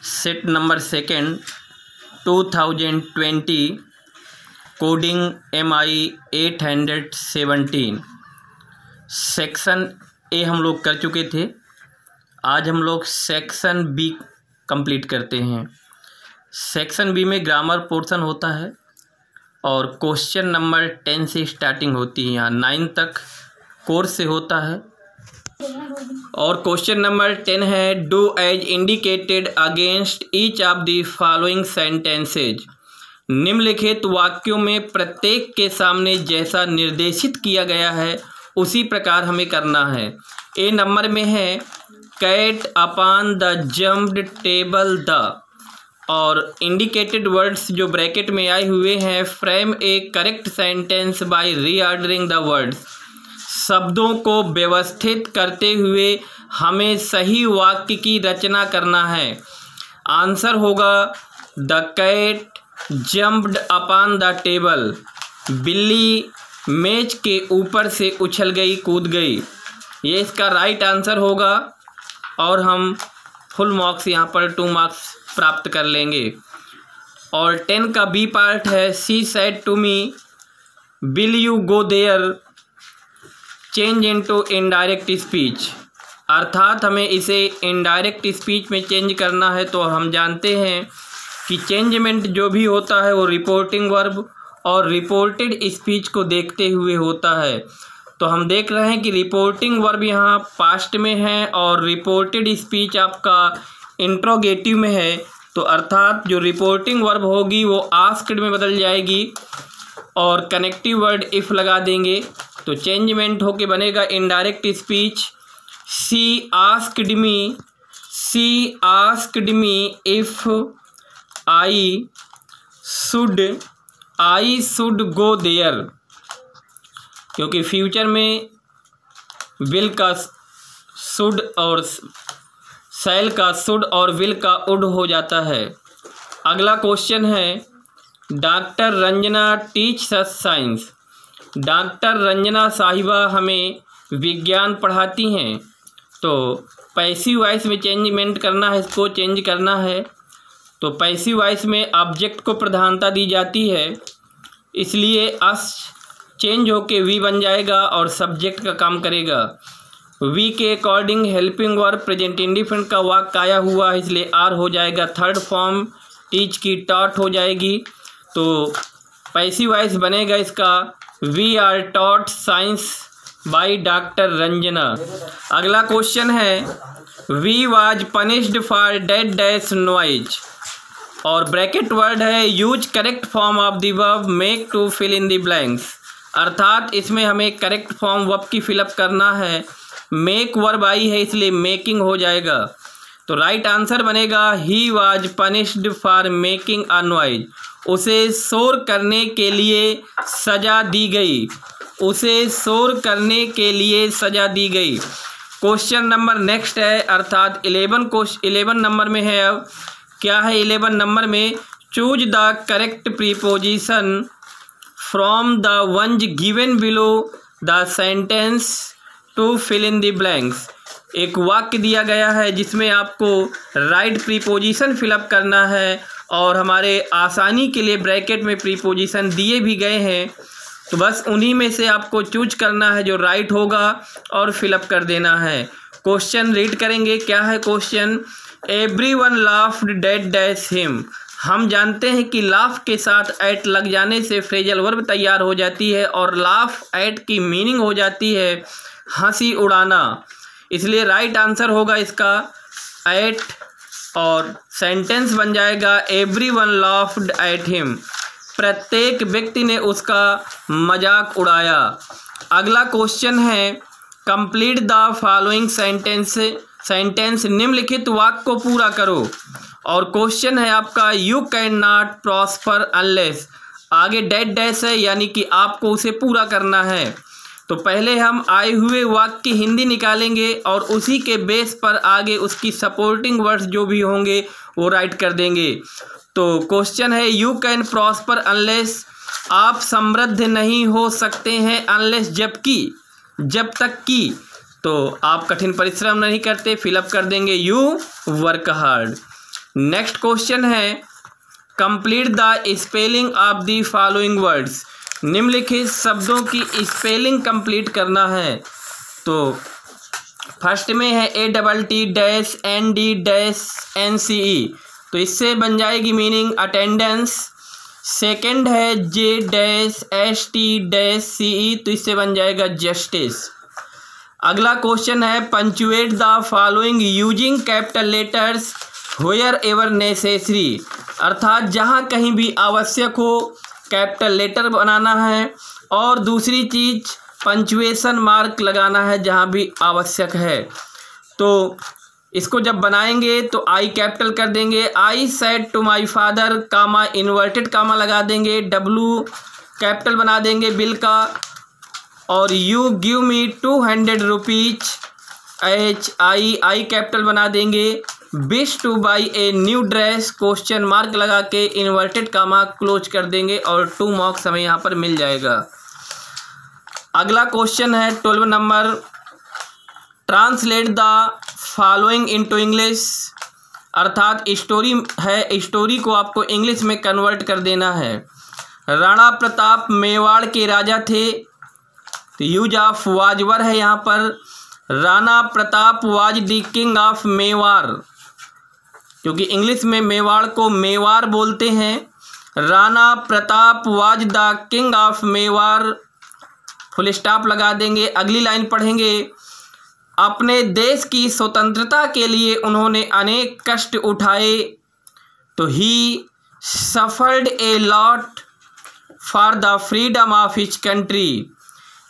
Set number second 2020 coding MI 817 section A हम लोग कर चुके थे। आज हम लोग सेक्शन बी कंप्लीट करते हैं। सेक्शन बी में ग्रामर पोर्शन होता है और क्वेश्चन नंबर 10 से स्टार्टिंग होती है। यहाँ 9 तक कोर्स से होता है और क्वेश्चन नंबर 10 है do as indicated against each of the following sentences. निम्नलिखित वाक्यों में प्रत्येक के सामने जैसा निर्देशित किया गया है उसी प्रकार हमें करना है। ए नंबर में है cat upon the jumped table the, और इंडिकेटेड वर्ड्स जो ब्रैकेट में आए हुए हैं frame a correct sentence by reordering the words. शब्दों को व्यवस्थित करते हुए हमें सही वाक्य की रचना करना है। आंसर होगा the cat jumped upon the table. बिल्ली मेज के ऊपर से उछल गई, कूद गई। ये इसका राइट आंसर होगा और हम फुल मार्क्स यहाँ पर 2 मार्क्स प्राप्त कर लेंगे। और 10 का बी पार्ट है she said to me will you go there change into indirect speech, अर्थात हमें इसे इनडायरेक्ट स्पीच में चेंज करना है। तो हम जानते हैं कि चेंजमेंट जो भी होता है वो रिपोर्टिंग वर्ब और रिपोर्टेड स्पीच को देखते हुए होता है। तो हम देख रहे हैं कि रिपोर्टिंग वर्ब यहाँ पास्ट में है और रिपोर्टेड स्पीच आपका इंट्रोगेटिव में है। तो अर्थात जो रिपोर्टिंग वर्ब होगी वो आस्क्ड में बदल जाएगी और कनेक्टिव वर्ड इफ़ लगा देंगे तो चेंजमेंट होके बनेगा indirect speech. She asked me if I should go there, क्योंकि फ्यूचर में विल का शुड और शैल का शुड और विल का उड हो जाता है। अगला क्वेश्चन है doctor Ranjana teach us science. Doctor Ranjana साहिबा हमें विज्ञान पढ़ाती हैं। तो पैसिव वॉइस में चेंजमेंट करना है, इसको चेंज करना है। तो पैसिव वॉइस में ऑब्जेक्ट को प्रधानता दी जाती है, इसलिए अस चेंज होके वी बन जाएगा और सब्जेक्ट का काम करेगा। वी के according helping verb present indefinite का वाक्य आया हुआ है, इसलिए आर हो जाएगा। थर्ड फॉर्म टीच की टॉट हो जाएगी। तो पैसिव वॉइस बनेगा इसका we are taught science by doctor Ranjana. अगला क्वेश्चन है we was punished for dead dash noise, और ब्रैकेट वर्ड है use correct form of the verb make to fill in the blanks, अर्थात इसमें हमें करेक्ट फॉर्म वर्ब की fill up करना है। मेक वर्ब आई है इसलिए मेकिंग हो जाएगा। तो राइट आंसर बनेगा he was punished for making a noise, उसे शोर करने के लिए सजा दी गई। उसे शोर करने के लिए सजा दी गई। क्वेश्चन नंबर नेक्स्ट है अर्थात 11 नंबर में है। अब क्या है 11 नंबर में choose the correct preposition from the ones given below the sentence to fill in the blanks. एक वाक्य दिया गया है जिसमें आपको राइट प्रीपोजिशन फिलअप करना है और हमारे आसानी के लिए ब्रैकेट में प्रीपोजिशन दिए भी गए हैं। तो बस उन्हीं में से आपको चूज करना है जो राइट होगा और फिलअप कर देना है। क्वेश्चन रीड करेंगे। क्या है question? Everyone laughed date dash him. हम जानते हैं कि लाफ के साथ एट लग जाने से फ्रेजल वर्ब तैयार हो जाती है और लाफ एट की मीनिंग हो जाती है हंसी उड़ाना, इसलिए राइट आंसर होगा इसका एट और सेंटेंस बन जाएगा एवरीवन लाफ्ड एट हिम। प्रत्येक व्यक्ति ने उसका मजाक उड़ाया। अगला क्वेश्चन है कंप्लीट द फॉलोइंग सेंटेंस। निम्नलिखित वाक्य को पूरा करो। और क्वेश्चन है आपका you can not prosper unless, आगे डेड डैश है यानी कि आपको उसे पूरा करना है। तो पहले हम आए हुए वाक्य की हिंदी निकालेंगे और उसी के बेस पर आगे उसकी सपोर्टिंग वर्ड्स जो भी होंगे वो राइट कर देंगे। तो क्वेश्चन है यू कैन प्रॉस्पर अनलेस, आप समृद्ध नहीं हो सकते हैं अनलेस जब तक कि, तो आप कठिन परिश्रम नहीं करते, फिलअप कर देंगे you work hard. Next question है complete the spelling of the following words. निम्नलिखित शब्दों की स्पेलिंग कंप्लीट करना है। तो फर्स्ट में है ATT-ND-NCE, तो इससे बन जाएगी मीनिंग अटेंडेंस। सेकंड है J-ST-CE, तो इससे बन जाएगा जस्टिस। अगला क्वेश्चन है punctuate the following using capital letters where ever necessary, अर्थात जहाँ कहीं भी आवश्यक हो कैपिटल लेटर बनाना है, और दूसरी चीज़ पंचुएशन मार्क लगाना है जहाँ भी आवश्यक है। तो इसको जब बनाएंगे तो आई कैपिटल कर देंगे, I said to my father, comma inverted comma लगा देंगे, डब्लू कैपिटल बना देंगे बिल का, और you give me 200 rupees, I capital बना देंगे, wish to buy a new dress, question mark लगा के इन्वर्टेड कामा क्लोज कर देंगे, और 2 मार्क्स हमें यहाँ पर मिल जाएगा। अगला क्वेश्चन है 12 number, translate the following into English, अर्थात स्टोरी है, स्टोरी को आपको इंग्लिश में कन्वर्ट कर देना है। राणा प्रताप मेवाड़ के राजा थे, तो यूज ऑफ वाजवर है यहाँ पर। Rana Pratap was the king of Mewar, क्योंकि इंग्लिश में मेवाड़ को मेवाड़ बोलते हैं। Rana Pratap was the king of Mewar, full stop लगा देंगे। अगली लाइन पढ़ेंगे, अपने देश की स्वतंत्रता के लिए उन्होंने अनेक कष्ट उठाए, तो ही suffered a lot for the freedom of his country,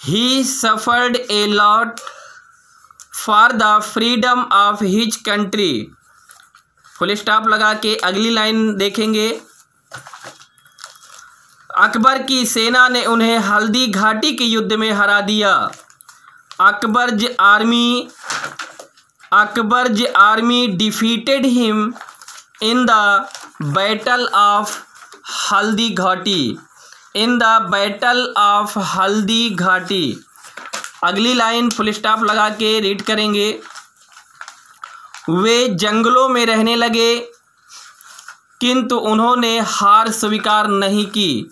he suffered a lot for the freedom of his country, full stop लगा के अगली लाइन देखेंगे, अकबर की सेना ने उन्हें हल्दी घाटी के युद्ध में हरा दिया, Akbar's army defeated him in the battle of Haldi Ghati, in the battle of Haldi घाटी। अगली लाइन फुल स्टॉप लगा के रीड करेंगे, वे जंगलों में रहने लगे किंतु उन्होंने हार स्वीकार नहीं की,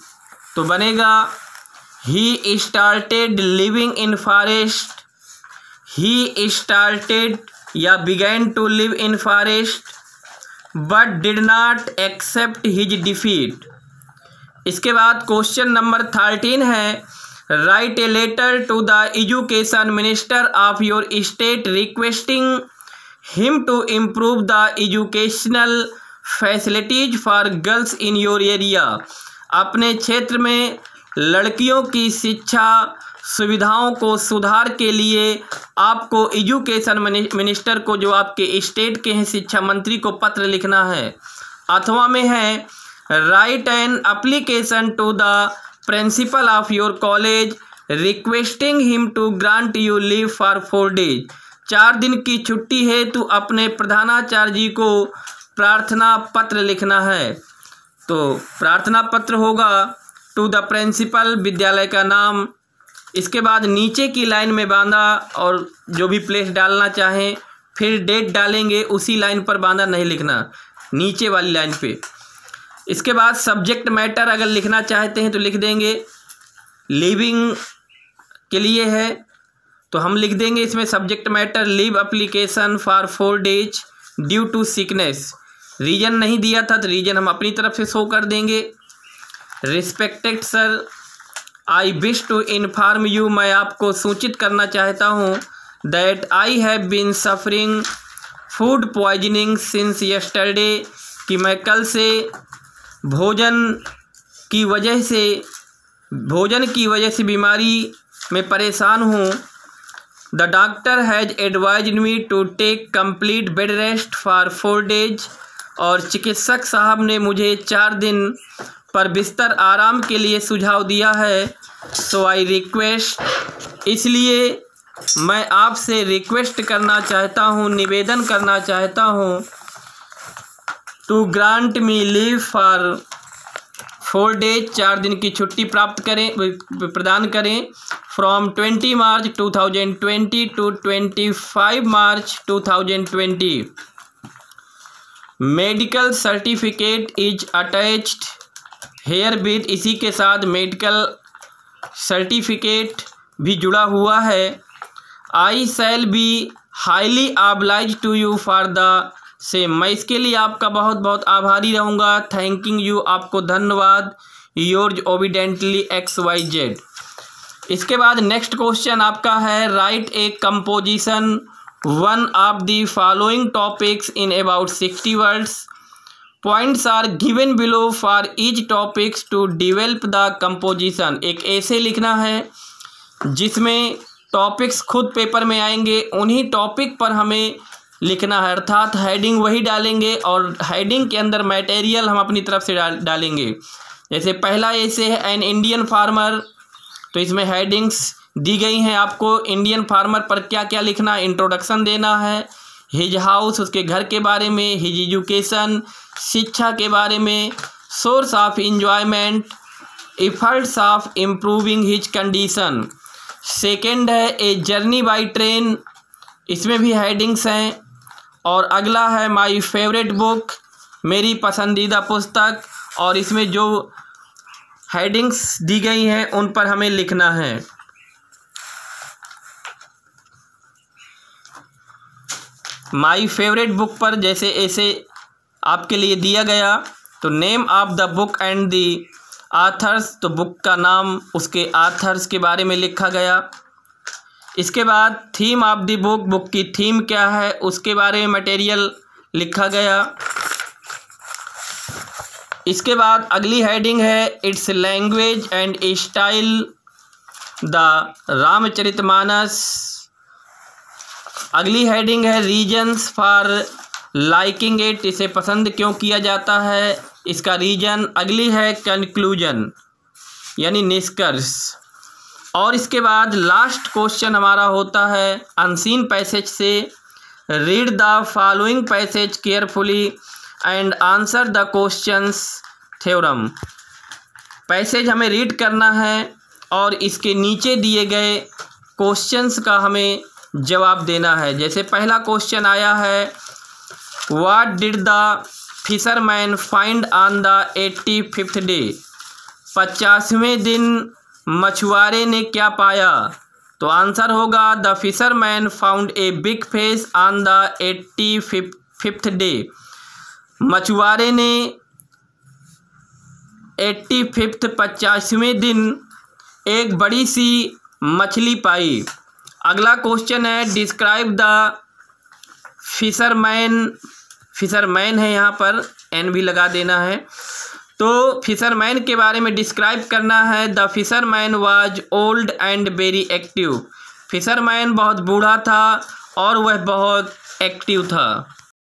तो बनेगा he started living in forest, he started या began to live in forest but did not accept his defeat. इसके बाद क्वेश्चन नंबर 13 है, write a letter to the education minister of your state requesting him to improve the educational facilities for girls in your area, अपने क्षेत्र में लड़कियों की शिक्षा सुविधाओं को सुधार के लिए आपको एजुकेशन मिनिस्टर को, जो आपके स्टेट के हैं शिक्षा मंत्री को पत्र लिखना है। अथवा में है, write an application to the principal of your college requesting him to grant you leave for 4 days, 4 दिन की छुट्टी है तो अपने प्रधानाचार्य जी को प्रार्थना पत्र लिखना है। तो प्रार्थना पत्र होगा टू द प्रिंसिपल, विद्यालय का नाम। इसके बाद नीचे की लाइन में बांधा और जो भी प्लेस डालना चाहें, फिर डेट डालेंगे, उसी लाइन पर बांधा नहीं लिखना, नीचे वाली लाइन पे। इसके बाद सब्जेक्ट मैटर अगर लिखना चाहते हैं तो लिख देंगे, लीविंग के लिए है तो हम लिख देंगे इसमें subject matter leave application for 4 days due to sickness. Reason नहीं दिया था तो रीजन हम अपनी तरफ से शो कर देंगे। Respected sir, I wish to inform you, मैं आपको सूचित करना चाहता हूँ, that I have been suffering food poisoning since yesterday, कि मैं कल से भोजन की वजह से बीमारी में परेशान हूँ। The doctor has advised me to take complete bed rest for 4 days, और चिकित्सक साहब ने मुझे 4 दिन पर बिस्तर आराम के लिए सुझाव दिया है। सो आई रिक्वेस्ट, इसलिए मैं आपसे रिक्वेस्ट करना चाहता हूँ, निवेदन करना चाहता हूँ, to grant me leave for 4 days, 4 दिन की छुट्टी प्रदान करें, from 20 March 2020 to 25 March 2020। Medical certificate is attached herewith, इसी के साथ मेडिकल सर्टिफिकेट भी जुड़ा हुआ है। I shall be highly obliged to you for the same, मैं इसके लिए आपका बहुत बहुत आभारी रहूँगा। थैंकिंग यू, आपको धन्यवाद। Yours obediently XYZ। इसके बाद नेक्स्ट क्वेश्चन आपका है, write a composition one of the following topics in about 60 words. Points are given below for each topics to develop the composition. एक ऐसे लिखना है जिसमें टॉपिक्स खुद पेपर में आएंगे, उन्हीं टॉपिक पर हमें लिखना है, अर्थात हेडिंग वही डालेंगे और हेडिंग के अंदर मटेरियल हम अपनी तरफ से डालेंगे। जैसे पहला ऐसे है एन इंडियन फार्मर, तो इसमें हेडिंग्स दी गई हैं आपको। इंडियन फार्मर पर क्या क्या लिखना, इंट्रोडक्शन देना है, हिज हाउस उसके घर के बारे में, हिज एजुकेशन शिक्षा के बारे में, source of enjoyment, efforts of improving his condition. Second है ए जर्नी बाई ट्रेन, इसमें भी हेडिंग्स हैं। और अगला है माई फेवरेट बुक, मेरी पसंदीदा पुस्तक, और इसमें जो हेडिंग्स दी गई हैं उन पर हमें लिखना है। माई फेवरेट बुक पर जैसे ऐसे आपके लिए दिया गया, तो name of the book and the authors, तो बुक का नाम उसके आथर्स के बारे में लिखा गया। इसके बाद theme of the book, book की थीम क्या है उसके बारे में मटेरियल लिखा गया। इसके बाद अगली हेडिंग है it's language and style the Ramcharitmanas. अगली हेडिंग है रीजन्स फॉर लाइकिंग इट, इसे पसंद क्यों किया जाता है, इसका रीजन। अगली है कंक्लूजन यानी निष्कर्ष। और इसके बाद लास्ट क्वेश्चन हमारा होता है अनसीन पैसेज से, read the following passage carefully and answer the questions theorem. Passage हमें रीड करना है और इसके नीचे दिए गए क्वेश्चंस का हमें जवाब देना है। जैसे पहला क्वेश्चन आया है, what did the fisherman find on the 85th day, 50वें दिन मछुआरे ने क्या पाया, तो आंसर होगा the fisherman found a big fish on the 85th day. मछुआरे ने 50वें दिन एक बड़ी सी मछली पाई। अगला क्वेश्चन है डिस्क्राइब द फिशरमैन, फिशरमैन है यहाँ पर एन भी लगा देना है, तो फिशरमैन के बारे में डिस्क्राइब करना है। The fisherman was old and very active, fisherman बहुत बूढ़ा था और वह बहुत एक्टिव था।